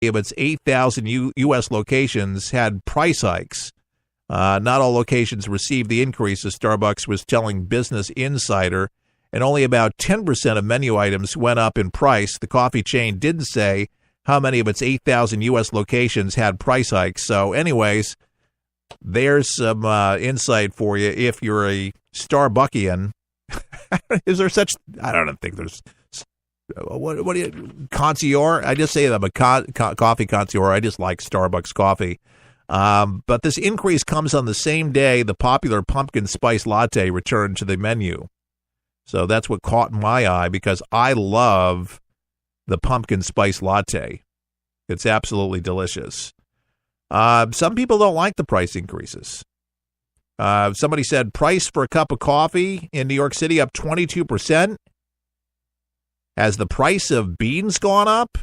of its 8,000 U.S. locations had price hikes. Not all locations received the increases, Starbucks was telling Business Insider, and only about 10% of menu items went up in price. The coffee chain didn't say how many of its 8,000 U.S. locations had price hikes. So anyways, there's some insight for you if you're a Starbuckian. Is there such, I don't think there's, what do you, connoisseur? I just say that I'm a coffee connoisseur. I just like Starbucks coffee. But this increase comes on the same day the popular pumpkin spice latte returned to the menu. So that's what caught my eye because I love the pumpkin spice latte. It's absolutely delicious. Some people don't like the price increases. Somebody said price for a cup of coffee in New York City up 22%. Has the price of beans gone up?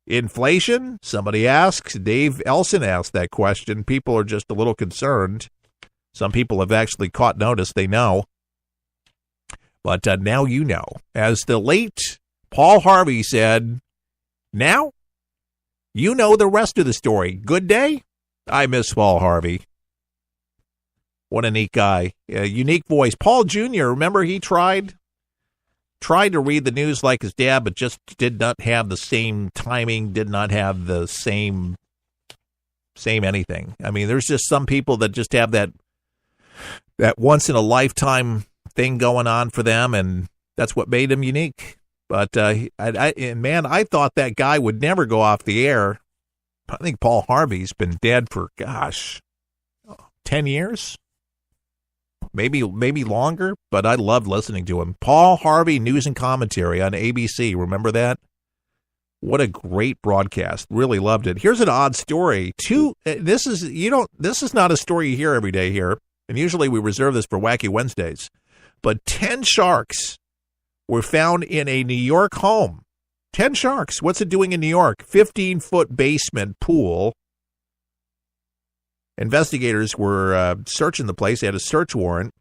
Inflation? Somebody asks. Dave Elson asked that question. People are just a little concerned. Some people have actually caught notice. They know. But now you know. As the late Paul Harvey said, now you know the rest of the story. Good day? I miss Paul Harvey. What a neat guy. A unique voice. Paul Jr., remember he tried to read the news like his dad, but just did not have the same timing, did not have the same anything. I mean, there's just some people that just have that once in a lifetime thing going on for them, and that's what made him unique. But I thought that guy would never go off the air. I think Paul Harvey's been dead for 10 years. Maybe longer, but I loved listening to him. Paul Harvey News and Commentary on ABC. Remember that? What a great broadcast. Really loved it. Here's an odd story. This is not a story you hear every day here, and usually we reserve this for Wacky Wednesdays. But 10 sharks were found in a New York home. 10 sharks. What's it doing in New York? 15-foot basement pool. Investigators were searching the place. They had a search warrant.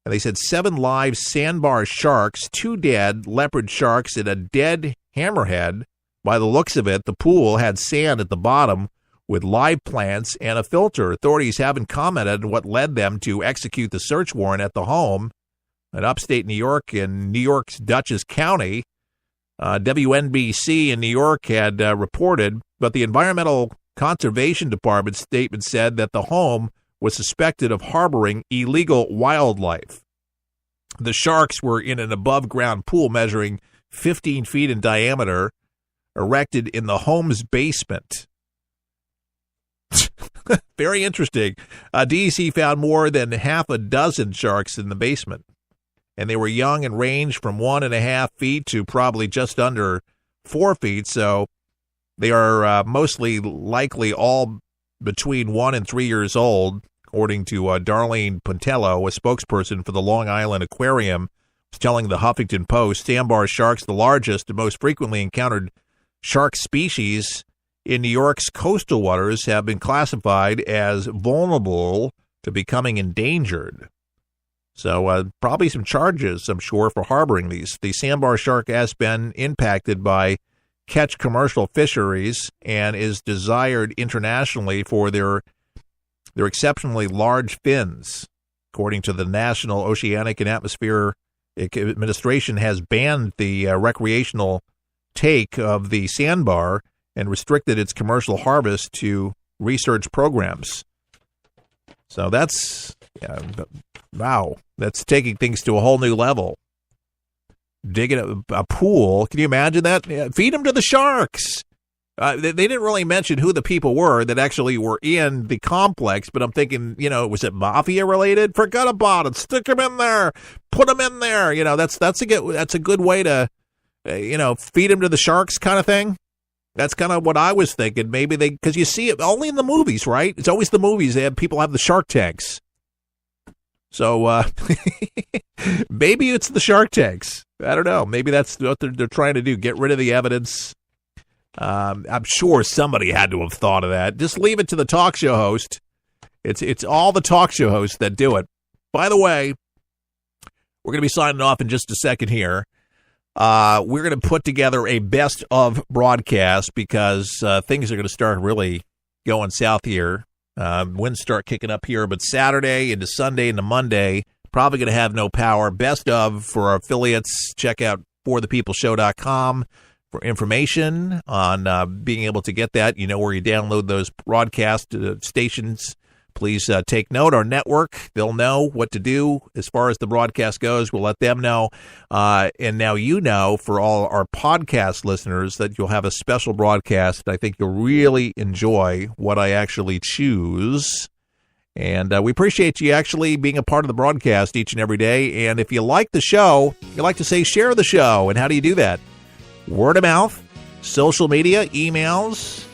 And they said 7 live sandbar sharks, 2 dead leopard sharks, and a dead hammerhead. By the looks of it, the pool had sand at the bottom with live plants and a filter. Authorities haven't commented on what led them to execute the search warrant at the home in upstate New York in New York's Dutchess County. WNBC in New York had reported, but the Environmental Conservation Department statement said that the home was suspected of harboring illegal wildlife. The sharks were in an above-ground pool measuring 15 feet in diameter, erected in the home's basement. Very interesting. DEC found more than half a dozen sharks in the basement, and they were young and ranged from 1.5 feet to probably just under 4 feet, so they are mostly likely all between 1 and 3 years old, according to Darlene Puntello, a spokesperson for the Long Island Aquarium, was telling the Huffington Post. Sandbar sharks, the largest and most frequently encountered shark species in New York's coastal waters, have been classified as vulnerable to becoming endangered. So probably some charges, I'm sure, for harboring these. The sandbar shark has been impacted by catch commercial fisheries and is desired internationally for their exceptionally large fins. According to the National Oceanic and Atmospheric Administration, has banned the recreational take of the sandbar and restricted its commercial harvest to research programs. So that's, wow, that's taking things to a whole new level. Digging a pool. Can you imagine that? Yeah, feed them to the sharks. They didn't really mention who the people were that actually were in the complex, but I'm thinking, was it mafia related? Forget about it. Stick them in there. Put them in there. That's a good way to, feed them to the sharks kind of thing. That's kind of what I was thinking. Maybe because you see it only in the movies, right? It's always the movies. People have the shark tanks. So maybe it's the shark tanks. I don't know. Maybe that's what they're trying to do. Get rid of the evidence. I'm sure somebody had to have thought of that. Just leave it to the talk show host. It's all the talk show hosts that do it. By the way, we're going to be signing off in just a second here. we're going to put together a best of broadcast because things are going to start really going south here. Winds start kicking up here, but Saturday into Sunday into Monday, probably going to have no power. Best of for our affiliates. Check out forthepeopleshow.com for information on being able to get that. You know where you download those broadcast stations. Please take note. Our network, they'll know what to do as far as the broadcast goes. We'll let them know. And now you know, for all our podcast listeners, that you'll have a special broadcast. I think you'll really enjoy what I actually choose. And we appreciate you actually being a part of the broadcast each and every day. And if you like the show, you like to say share the show. And how do you do that? Word of mouth, social media, emails,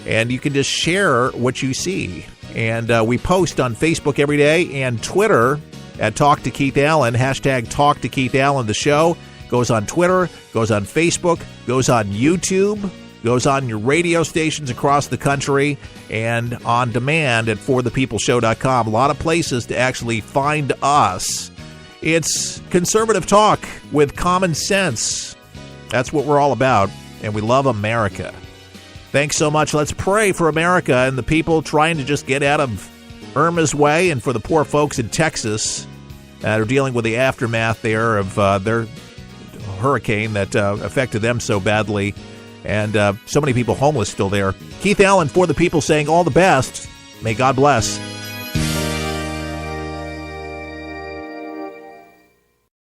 and you can just share what you see. And we post on Facebook every day and Twitter at Talk to Keith Alan, hashtag Talk to Keith Alan. The show goes on Twitter, goes on Facebook, goes on YouTube, goes on your radio stations across the country, and on demand at forthepeopleshow.com. A lot of places to actually find us. It's conservative talk with common sense. That's what we're all about, and we love America. Thanks so much. Let's pray for America and the people trying to just get out of Irma's way, and for the poor folks in Texas that are dealing with the aftermath there of their hurricane that affected them so badly, and so many people homeless still there. Keith Alan, For the People, saying all the best. May God bless.